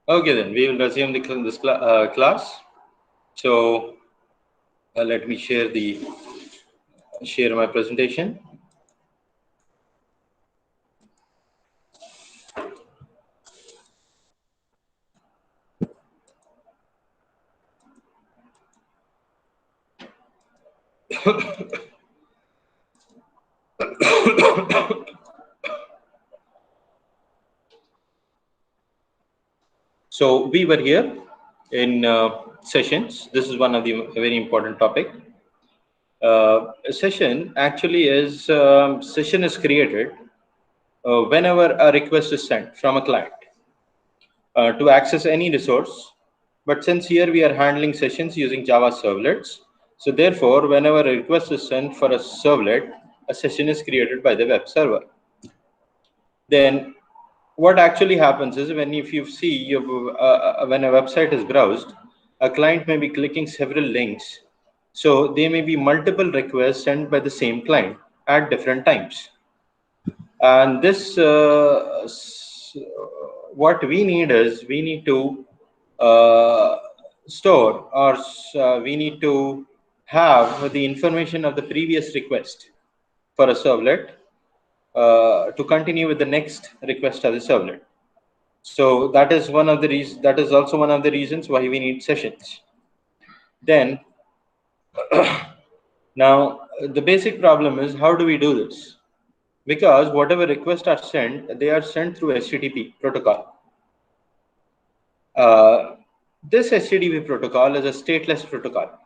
Okay, then we will resume this class. So let me share my presentation. So we were here in sessions. This is one of the very important topic. A session actually is session is created whenever a request is sent from a client to access any resource. But since here we are handling sessions using Java servlets, so therefore, whenever a request is sent for a servlet, a session is created by the web server. Then what actually happens is if you see when a website is browsed, a client may be clicking several links. So there may be multiple requests sent by the same client at different times. And this, what we need is we need to store or we need to have the information of the previous request for a servlet to continue with the next request of the servlet. So that is one of the reasons. That is also one of the reasons why we need sessions. Then, now the basic problem is how do we do this? Because whatever requests are sent, they are sent through HTTP protocol. This HTTP protocol is a stateless protocol.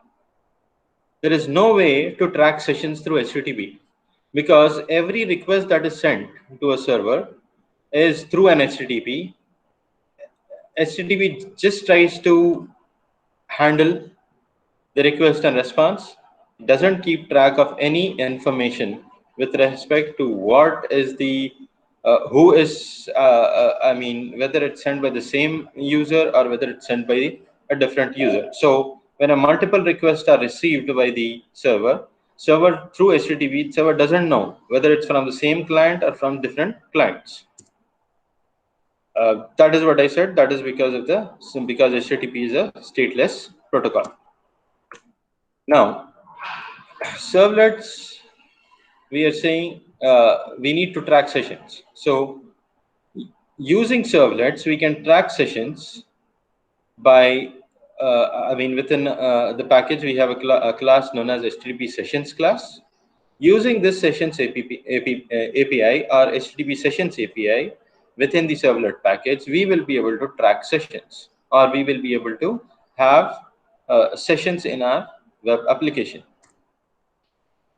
There is no way to track sessions through HTTP because every request that is sent to a server is through an HTTP. HTTP just tries to handle the request and response, doesn't keep track of any information with respect to what is the who is I mean whether it's sent by the same user or whether it's sent by a different user. So when a multiple requests are received by the server through HTTP, server doesn't know whether it's from the same client or from different clients. That is what I said. That is because HTTP is a stateless protocol. Now, servlets, we are saying we need to track sessions. So using servlets, we can track sessions by, within the package, we have a class known as HTTP sessions class. Using this sessions API or HTTP sessions API within the servlet package, we will be able to track sessions, or we will be able to have sessions in our web application.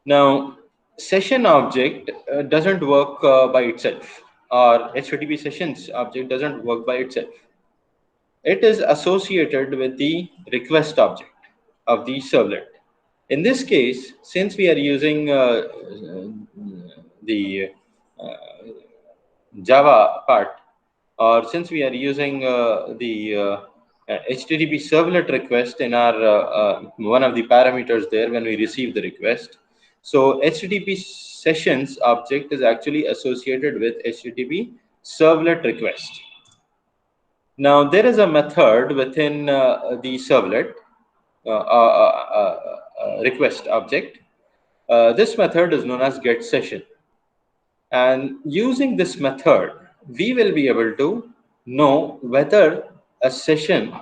Now, session object doesn't work by itself, or HTTP sessions object doesn't work by itself. It is associated with the request object of the servlet. In this case, since we are using the Java part, or since we are using the HTTP servlet request in our one of the parameters there when we receive the request. So HTTP sessions object is actually associated with HTTP servlet request. Now there is a method within the servlet request object. This method is known as get session. And using this method, we will be able to know whether a session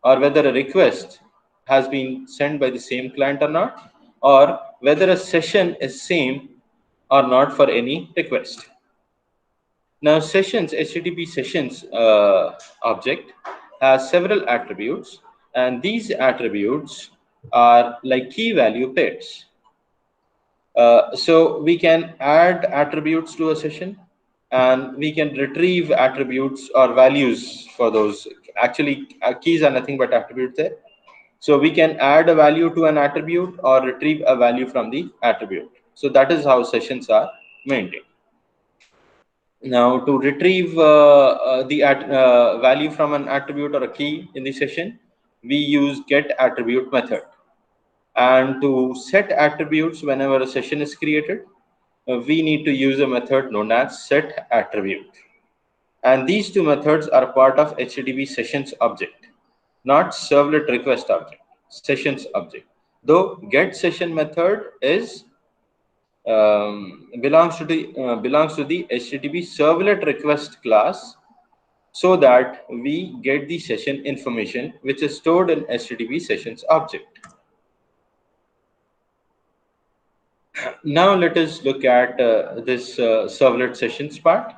or whether a request has been sent by the same client or not, or whether a session is same or not for any request. Now, HTTP sessions object has several attributes, and these attributes are like key value pairs. So we can add attributes to a session, and we can retrieve attributes or values for those. Actually, keys are nothing but attributes there. So we can add a value to an attribute or retrieve a value from the attribute. So that is how sessions are maintained. Now, to retrieve the value from an attribute or a key in the session, we use get attribute method. And to set attributes whenever a session is created, we need to use a method known as set attribute. And these two methods are part of HTTP sessions object, not servlet request object, sessions object. Though get session method is belongs to the HTTP servlet request class, so that we get the session information which is stored in HTTP sessions object. Now let us look at this servlet sessions part.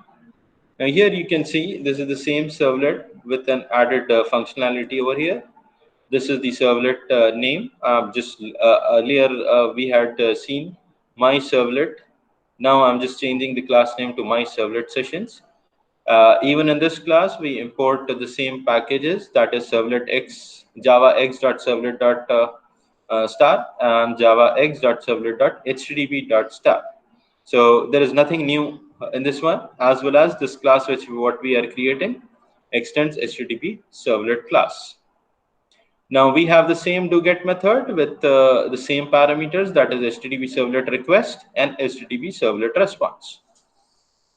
Now here you can see this is the same servlet with an added functionality over here. This is the servlet name. Just earlier we had seen my servlet. Now I'm just changing the class name to my servlet sessions. Even in this class, we import the same packages, that is servlet x, java x.servlet.star and java x.servlet.htdb.star. So there is nothing new in this one, as well as this class which what we are creating extends HTTP servlet class. Now we have the same doGet method with the same parameters, that is HTTP servlet request and HTTP servlet response.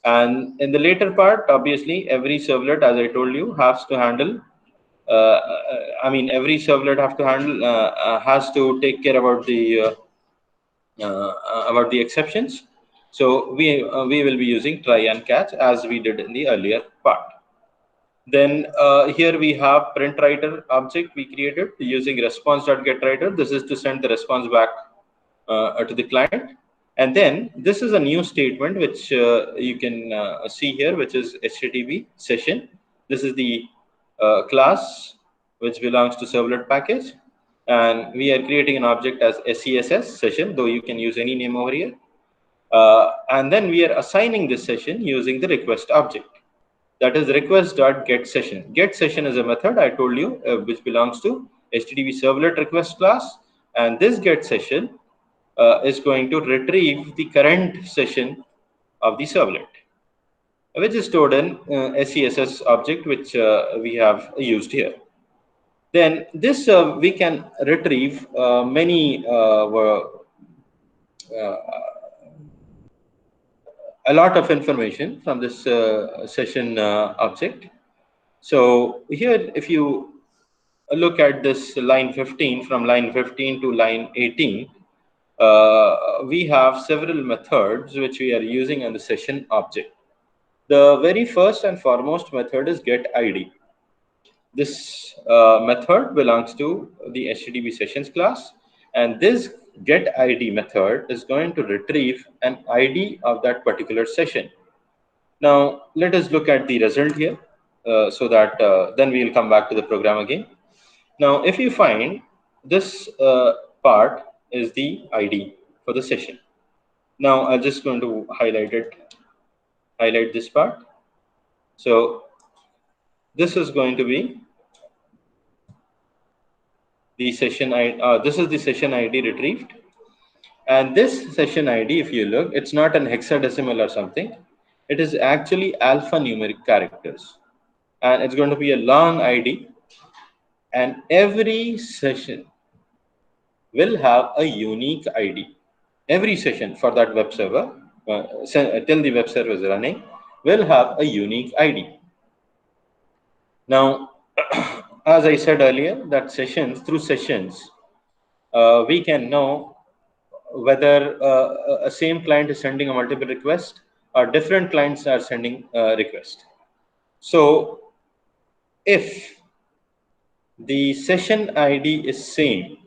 And in the later part, obviously, every servlet, as I told you, has to handle. Every servlet has to take care about the exceptions. So we will be using try and catch as we did in the earlier part. Then here we have print writer object we created using response.getWriter. This is to send the response back to the client. And then this is a new statement which you can see here, which is HTTP session. This is the class which belongs to servlet package. And we are creating an object as SESS session, though you can use any name over here. And then we are assigning this session using the request object. That is request.getSession. GetSession is a method I told you which belongs to HTTP servlet request class. And this GetSession is going to retrieve the current session of the servlet, which is stored in SESS object, which we have used here. Then this we can retrieve a lot of information from this session object. So here, if you look at this line 15, from line 15 to line 18, we have several methods which we are using on the session object. The very first and foremost method is getID. This method belongs to the HTTP sessions class, and this getID method is going to retrieve an ID of that particular session. Now let us look at the result here, so that then we will come back to the program again. Now if you find this part is the ID for the session. Now I'm just going to highlight this part. So this is going to be the session ID. This is the session ID retrieved. And this session ID, if you look, it's not an hexadecimal or something. It is actually alphanumeric characters. And it's going to be a long ID. And every session will have a unique ID. Every session for that web server, till the web server is running, will have a unique ID. Now, as I said earlier, that through sessions, we can know whether a same client is sending a multiple request or different clients are sending a request. So if the session ID is same,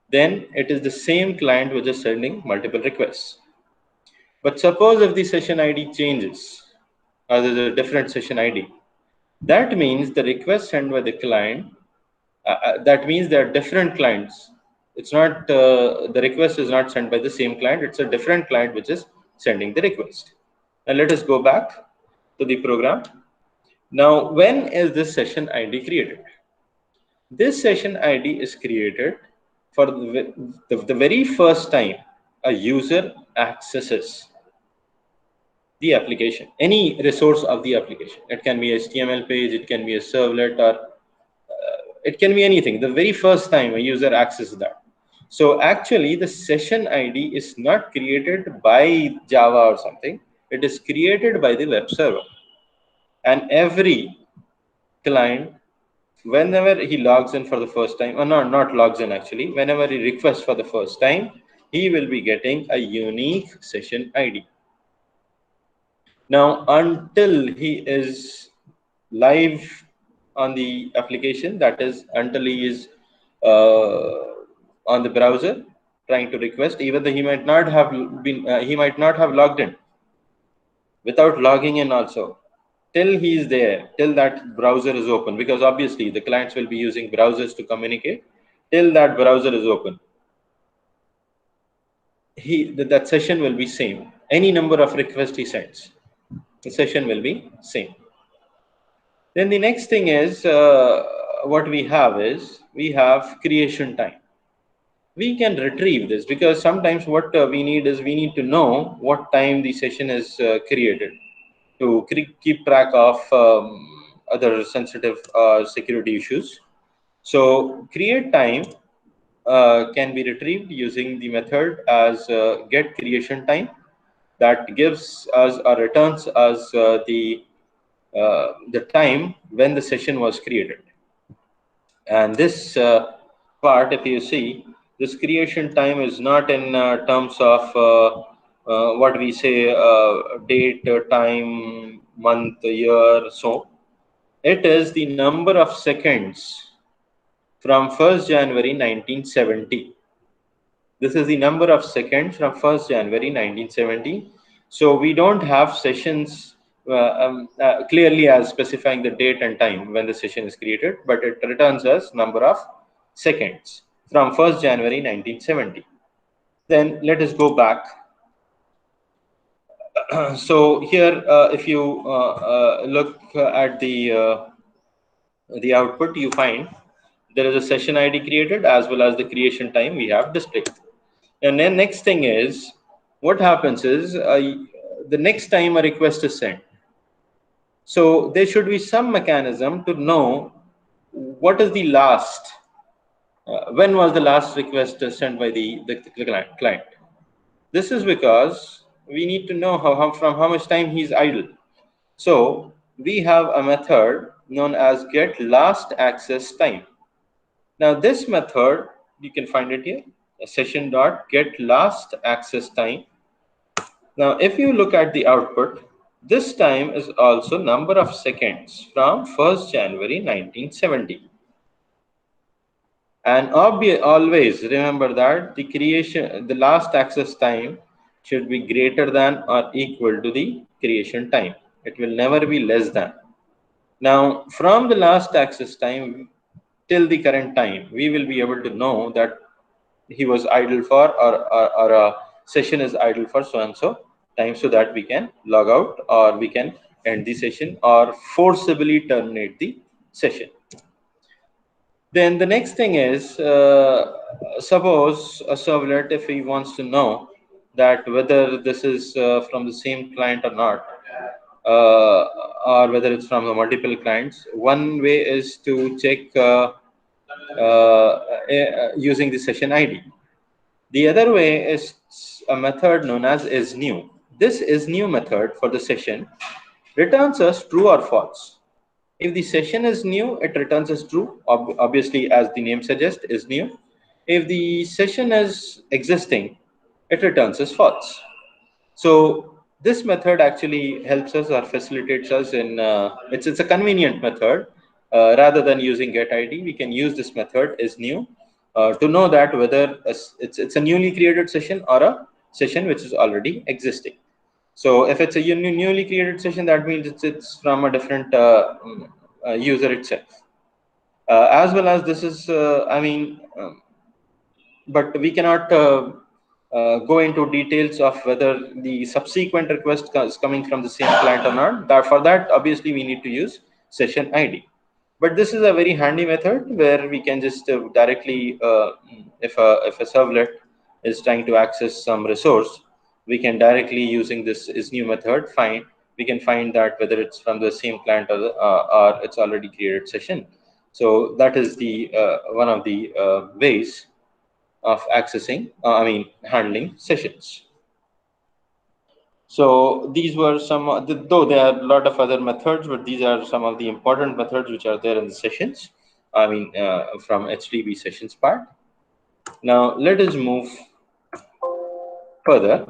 then it is the same client which is sending multiple requests. But suppose if the session ID changes, or there's a different session ID, that means the request sent by the client, that means there are different clients. It's not, the request is not sent by the same client, it's a different client which is sending the request. Now let us go back to the program. Now, when is this session ID created? This session ID is created for the very first time a user accesses the application, any resource of the application. It can be HTML page, it can be a servlet, or it can be anything. The very first time a user accesses that. So actually, the session ID is not created by Java or something. It is created by the web server. and every client, whenever he logs in for the first time, or not logs in actually, whenever he requests for the first time, he will be getting a unique session ID. Now, until he is live on the application, that is, until he is on the browser trying to request, even though he might not have been, he might not have logged in, without logging in also, till he is there, till that browser is open, because obviously the clients will be using browsers to communicate. Till that browser is open, that session will be same. Any number of requests he sends, the session will be same. Then the next thing is, what we have is, we have creation time. We can retrieve this, because sometimes what we need is, we need to know what time the session is created, to keep track of other sensitive security issues. So create time can be retrieved using the method as get creation time, that gives us or returns us the time when the session was created. And this part, if you see, this creation time is not in terms of what we say, date, time, month, year, so. It is the number of seconds from 1st January 1970. This is the number of seconds from 1st January 1970. So we don't have sessions clearly as specifying the date and time when the session is created, but it returns us number of seconds from 1st January 1970. Then let us go back. So here, if you look at the output, you find there is a session ID created as well as the creation time we have displayed. And then next thing is, what happens is, the next time a request is sent, so there should be some mechanism to know what is the last, when was the last request sent by the client. This is because we need to know from how much time he's idle. So we have a method known as get last access time. Now this method, you can find it here, session dot get last access time. Now if you look at the output, this time is also number of seconds from 1st January 1970. And always remember that the last access time should be greater than or equal to the creation time. It will never be less than. Now, from the last access time till the current time, we will be able to know that he was idle for, or a session is idle for so and so time, so that we can log out, or we can end the session, or forcibly terminate the session. Then the next thing is, suppose a servlet, if he wants to know that whether this is from the same client or not, or whether it's from the multiple clients, one way is to check using the session ID. The other way is a method known as isNew. This isNew method for the session returns us true or false. If the session is new, it returns as true, obviously, as the name suggests, is new. If the session is existing, it returns as false. So this method actually helps us or facilitates us in, it's a convenient method. Rather than using get ID, we can use this method is new to know that whether it's a newly created session or a session which is already existing. So if it's a newly created session, that means it's from a different user itself. As well as this is, but we cannot go into details of whether the subsequent request is coming from the same client or not. For that, obviously, we need to use session ID. But this is a very handy method where we can just directly, if a servlet is trying to access some resource, we can directly, using this is new method, we can find that whether it's from the same client or it's already created session. So that is the one of the ways of accessing, handling sessions. So these were some, though there are a lot of other methods, but these are some of the important methods which are there in the sessions. I mean, from HTTP sessions part. Now let us move further.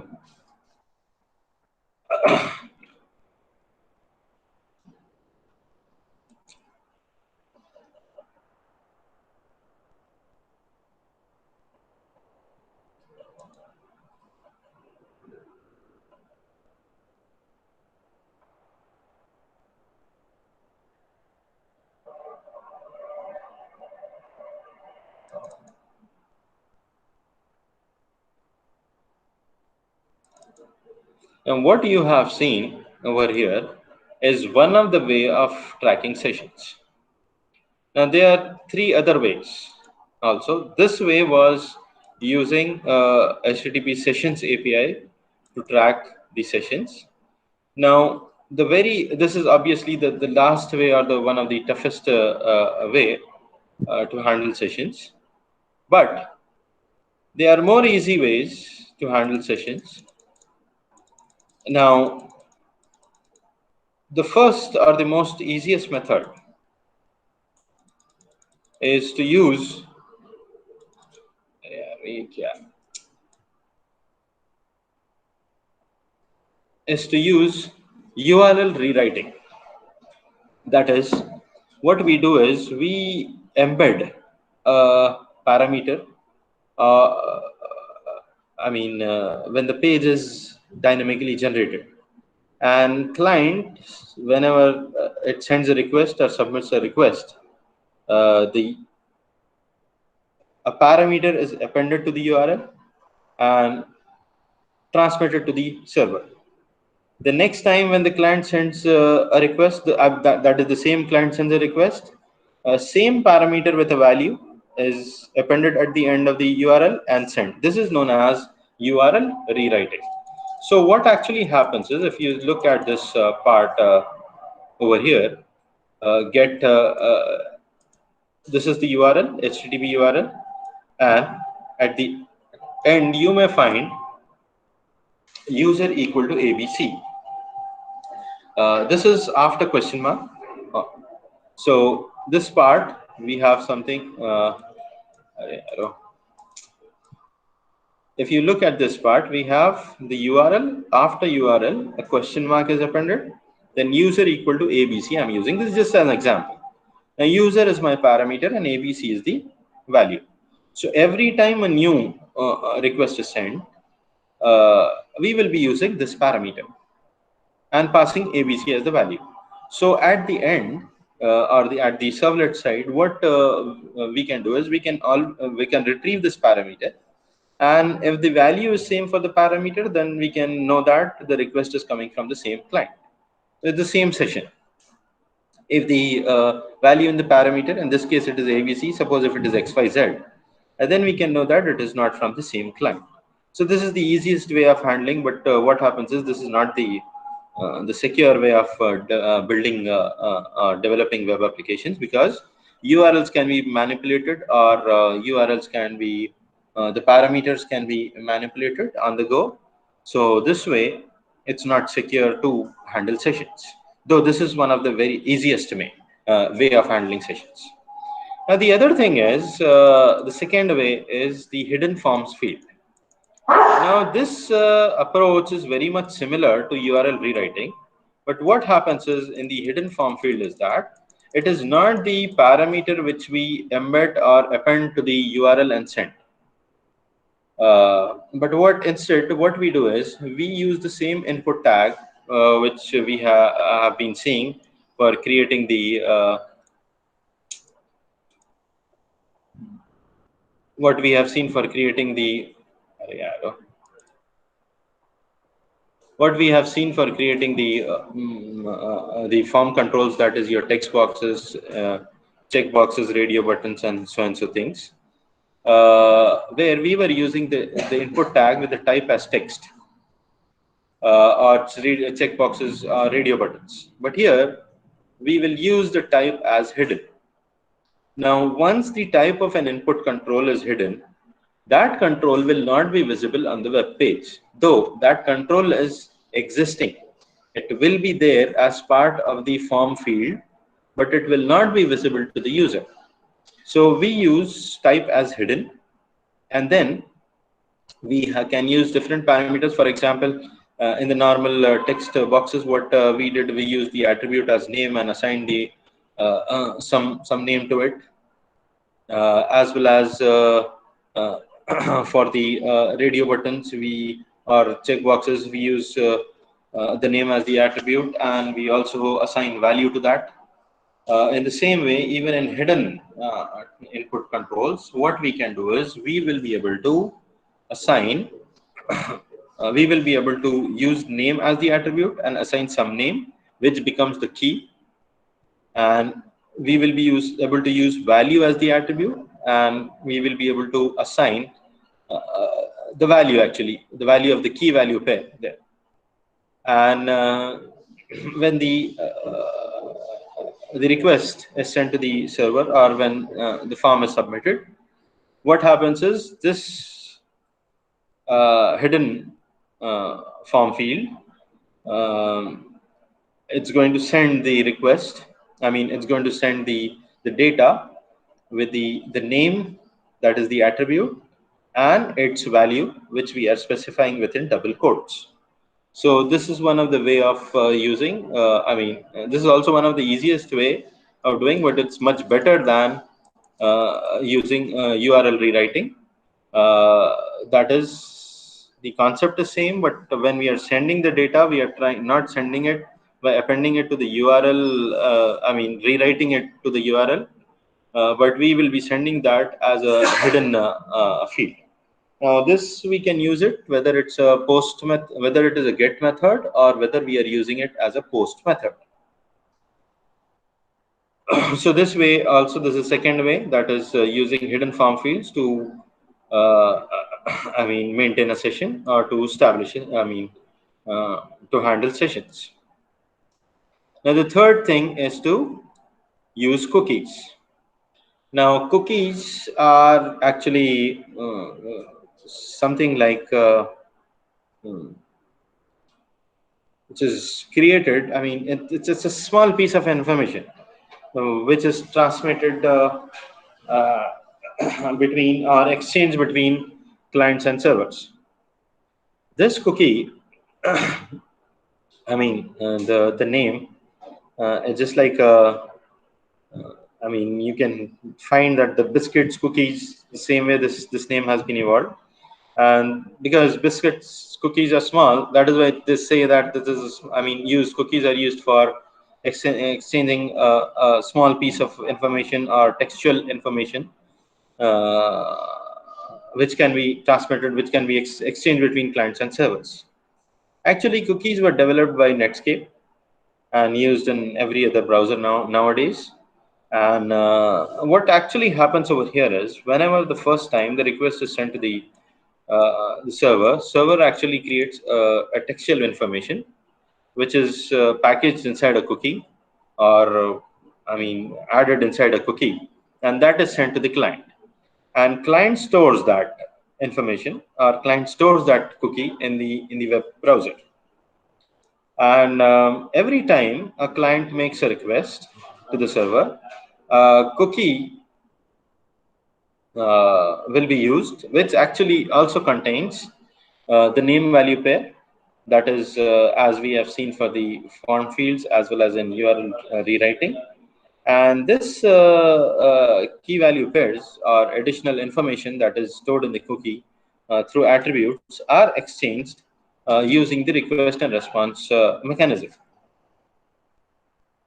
And what you have seen over here is one of the way of tracking sessions. Now there are three other ways also. This way was using HTTP sessions API to track the sessions. Now this is obviously the last way, or the one of the toughest way to handle sessions. But there are more easy ways to handle sessions. Now, the first or the most easiest method is to use URL rewriting. That is, what we do is we embed a parameter. When the page is dynamically generated, and client, whenever it sends a request or submits a request, a parameter is appended to the URL and transmitted to the server. The next time when the client sends a request, that is the same client sends a request, same parameter with a value is appended at the end of the URL and sent. This is known as URL rewriting. So what actually happens is, if you look at this part over here, this is the URL, HTTP URL, and at the end you may find user equal to ABC. This is after question mark. So this part we have something. If you look at this part, we have the URL. After URL, a question mark is appended. Then user equal to ABC. I'm using this just as an example. Now user is my parameter and ABC is the value. So every time a new request is sent, we will be using this parameter and passing ABC as the value. So at the end, at the servlet side, what we can do is we can retrieve this parameter, and if the value is same for the parameter, then we can know that the request is coming from the same client with the same session. If the value in the parameter, in this case it is ABC, suppose if it is XYZ, and then we can know that it is not from the same client. So this is the easiest way of handling, but what happens is this is not the secure way of building developing web applications, because URLs can be manipulated, or URLs can be the parameters can be manipulated on the go. So this way it's not secure to handle sessions, though this is one of the very easiest way of handling sessions. Now the other thing is, the second way is the hidden forms field. Now this approach is very much similar to URL rewriting, but what happens is, in the hidden form field, is that it is not the parameter which we embed or append to the URL and send. But what we do is we use the same input tag which we have been seeing for creating the what we have seen for creating the what we have seen for creating the form controls, that is your text boxes, check boxes, radio buttons, and so things, where we were using the input tag with the type as text, or check boxes or radio buttons. But here we will use the type as hidden. Now once the type of an input control is hidden, that control will not be visible on the web page, though that control is existing. It will be there as part of the form field, but it will not be visible to the user. So we use type as hidden, and then we can use different parameters. For example, in the normal text boxes, what we did, we used the attribute as name and assigned the some name to it, as well as for the radio buttons, we or checkboxes, we use the name as the attribute, and we also assign value to that. In the same way, even in hidden input controls, what we can do is we will be able to assign, we will be able to use name as the attribute and assign some name, which becomes the key. And we will be able to use value as the attribute, and we will be able to assign the value, actually, the value of the key value pair there. And when the request is sent to the server, or when the form is submitted, what happens is this hidden form field, it's going to send the request. I mean, it's going to send the data with the name, that is the attribute, and its value, which we are specifying within double quotes. So this is one of the way of using. This is also one of the easiest way of doing, but it's much better than using URL rewriting. That is, the concept is same, but when we are sending the data, we are not sending it by appending it to the URL. Rewriting it to the URL, but we will be sending that as a hidden field. Now, this we can use it whether it's a post method, whether it is a get method, or whether we are using it as a post method. So this way also, this is second way, that is using hidden form fields to maintain a session, or to establish it, to handle sessions. Now the third thing is to use cookies. Now cookies are actually something like which is created. I mean, it's a small piece of information which is transmitted between, or exchange between, clients and servers. This cookie, the name, is just like you can find that the biscuits cookies, the same way this name has been evolved. And because biscuits cookies are small, that is why they say that this is, cookies are used for exchanging a small piece of information or textual information, which can be transmitted, which can be exchanged between clients and servers. Actually, cookies were developed by Netscape and used in every other browser nowadays. And what actually happens over here is, whenever the first time the request is sent to the server actually creates a textual information, which is packaged inside a cookie, or added inside a cookie, and that is sent to the client. And client stores that information, or client stores that cookie in the web browser. And every time a client makes a request to the server, a cookie will be used, which actually also contains the name value pair, that is as we have seen for the form fields as well as in URL rewriting. And this key value pairs, or additional information that is stored in the cookie through attributes, are exchanged using the request and response mechanism.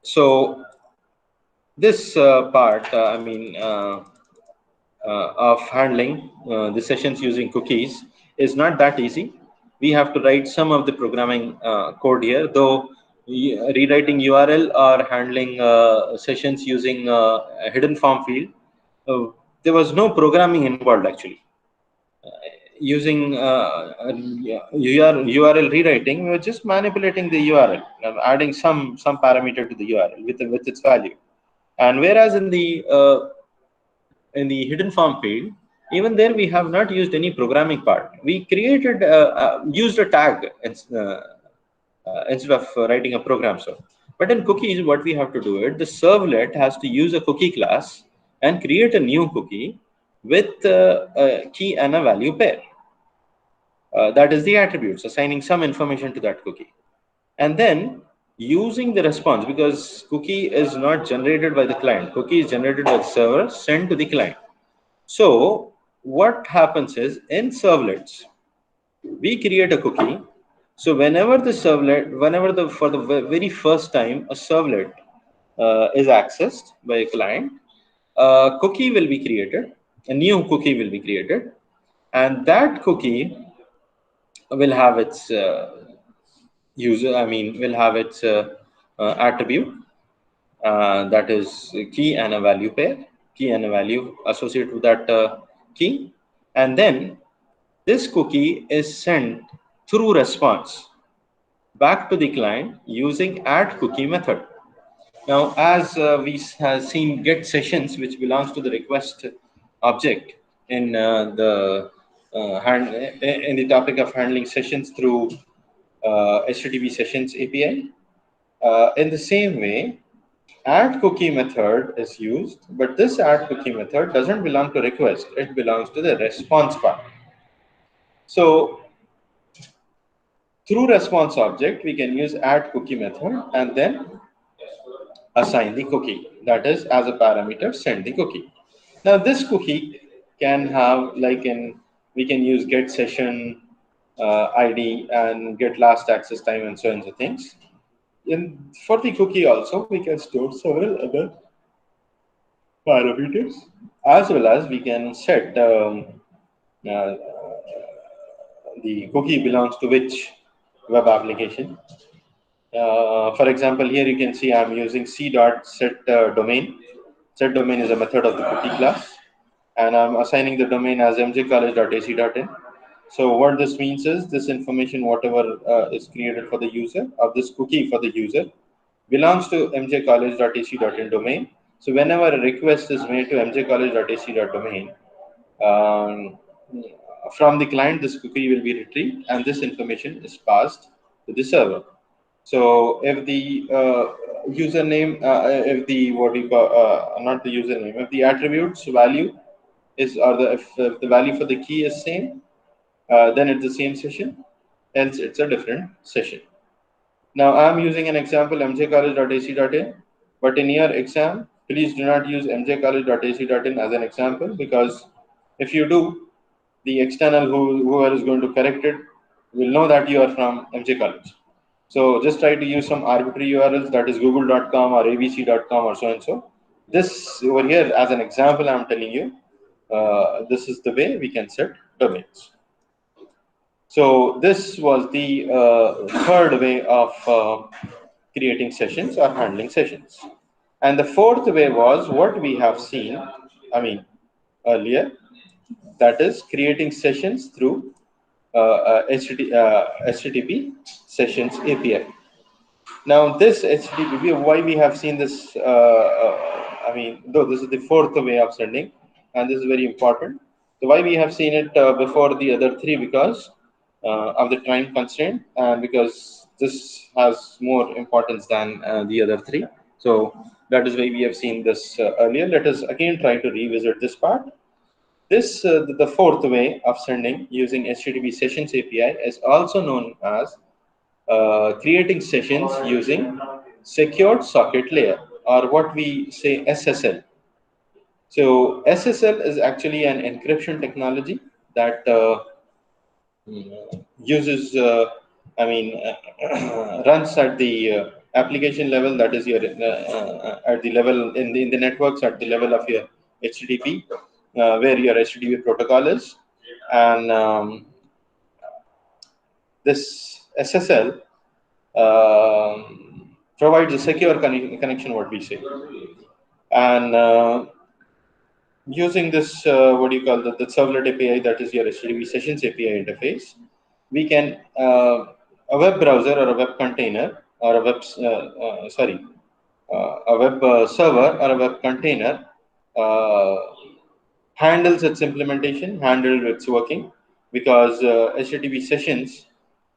So this part, of handling the sessions using cookies is not that easy. We have to write some of the programming code here, though rewriting URL or handling sessions using a hidden form field, there was no programming involved actually. Using URL rewriting, we were just manipulating the URL, adding some parameter to the URL with its value. And whereas in the hidden form field, even there we have not used any programming part. We created used a tag instead of writing a program. So, but in cookies, what we have to do it, the servlet has to use a cookie class and create a new cookie with a key and a value pair. That is the attributes, assigning some information to that cookie. And then using the response, because cookie is not generated by the client, cookie is generated by the server, sent to the client. So what happens is in servlets, we create a cookie. So whenever the servlet, whenever the for the very first time a servlet is accessed by a client, a cookie will be created, a new cookie will be created, and that cookie will have its will have its attribute, that is key and a value pair, key and a value associated with that key, and then this cookie is sent through response back to the client using add cookie method. Now, as we have seen get sessions, which belongs to the request object in in the topic of handling sessions through HTTP sessions API. In the same way, add cookie method is used, but this add cookie method doesn't belong to request; it belongs to the response part. So through response object, we can use add cookie method and then assign the cookie. That is, as a parameter, send the cookie. Now, this cookie can have we can use get session ID and get last access time and so on so things. And for the cookie also, we can store several other parameters, as well as we can set uh, the cookie belongs to which web application. For example, here you can see I'm using c.setDomain. SetDomain is a method of the cookie class, and I'm assigning the domain as mjcollege.ac.in. So what this means is this information, whatever is created for the user of this cookie for the user, belongs to mjcollege.ac.in domain. So whenever a request is made to mjcollege.ac.domain, um, from the client, this cookie will be retrieved, and this information is passed to the server. So if the username, if the what do you call, not the username, if the attributes value is, or if the value for the key is same, then it's the same session. Else, it's a different session. Now, I'm using an example mjcollege.ac.in, but in your exam, please do not use mjcollege.ac.in as an example, because if you do, the external whoever is going to correct it will know that you are from MJ College. So just try to use some arbitrary URLs, that is google.com or abc.com or so and so. This over here as an example, I'm telling you, this is the way we can set domains. So this was the third way of creating sessions or handling sessions. And the fourth way was what we have seen, earlier, that is creating sessions through HTTP sessions API. Now, this HTTP, why we have seen this? Though this is the fourth way of sending, and this is very important. So, why we have seen it before the other three? Because of the time constraint, and because this has more importance than the other three. So, that is why we have seen this earlier. Let us again try to revisit this part. This the fourth way of sending using HTTP Sessions API is also known as creating sessions using secured socket layer, or what we say SSL. So SSL is actually an encryption technology that uses, runs at the application level, that is your at the level in the networks at the level of your HTTP, where your HTTP protocol is, and this SSL provides a secure connection, what we say, and using this what do you call the servlet API, that is your HTTP sessions API interface, we can a web browser or a web container or a a web server or a web container uh, handles its implementation, handles its working, because HTTP sessions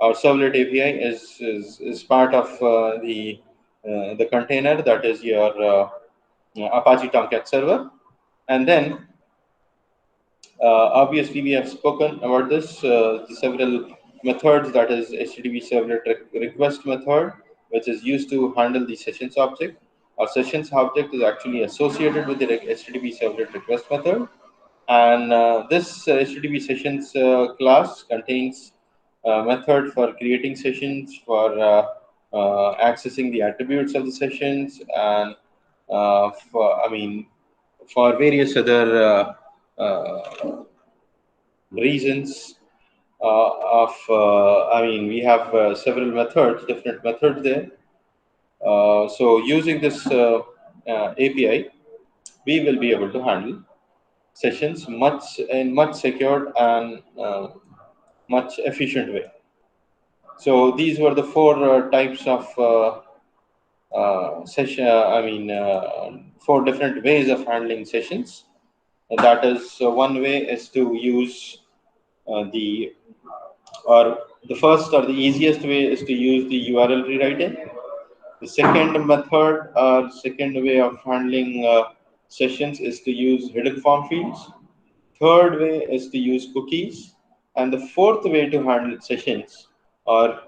Our servlet API is part of the container that is your Apache Tomcat server. And then obviously we have spoken about this, the several methods, that is HTTP servlet request method, which is used to handle the sessions object. Our sessions object is actually associated with the HTTP servlet request method. And this HTTP sessions class contains a method for creating sessions, for accessing the attributes of the sessions, and for various other reasons we have several methods, different methods there. So using this API, we will be able to handle sessions much secured and much efficient way. So these were the four types of session. Four different ways of handling sessions. And that is, one way is to use the or the first or the easiest way is to use the URL rewriting. The second method or second way of handling sessions is to use hidden form fields. Third way is to use cookies. And the fourth way to handle sessions or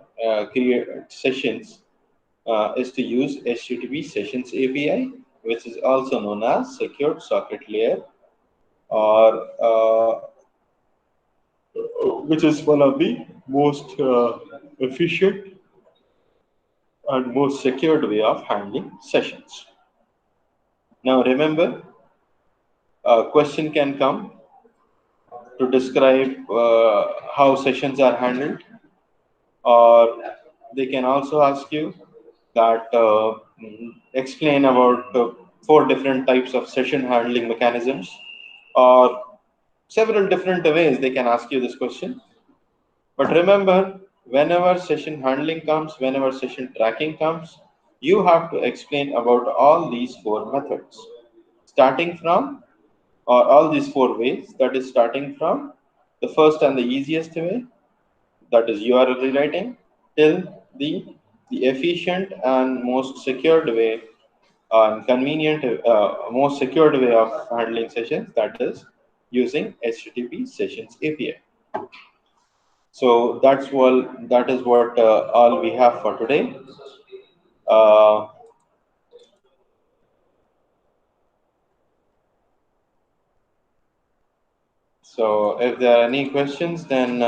create sessions is to use HTTP Sessions API, which is also known as Secured Socket Layer, or which is one of the most efficient and most secured way of handling sessions. Now remember, a question can come to describe how sessions are handled, or they can also ask you that explain about four different types of session handling mechanisms, or several different ways they can ask you this question. But remember, whenever session handling comes, whenever session tracking comes, you have to explain about all these four methods, starting from, or all these four ways, that is starting from the first and the easiest way, that is URL rewriting, till the efficient and most secured way and convenient, most secured way of handling sessions, that is using HTTP Sessions API. So that is what all we have for today. Uh, so if there are any questions, then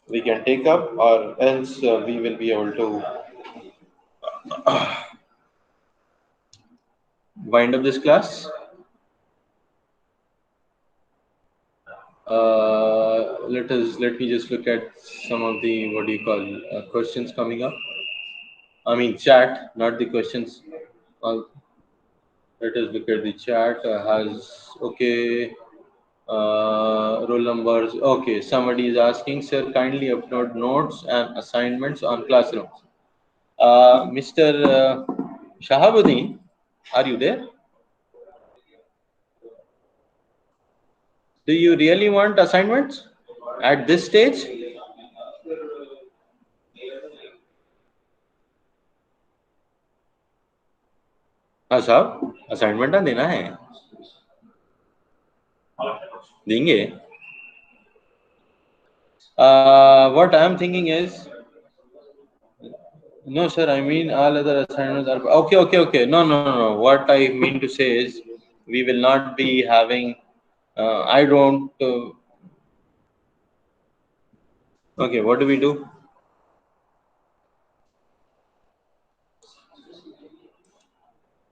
we can take up, or else we will be able to wind up this class. Let me just look at some of the, what do you call, questions coming up. I mean chat, not the questions. Let us look at the chat. Has okay. Roll numbers. Okay, somebody is asking, sir, kindly upload notes and assignments on classrooms. Mr. Shahabuddin, are you there? Do you really want assignments at this stage? हाँ साहब, assignment देना है, देंगे. What I am thinking is, no sir, I mean all other assignments are okay. No. What I mean to say is, we will not be having. I don't. Okay, what do we do?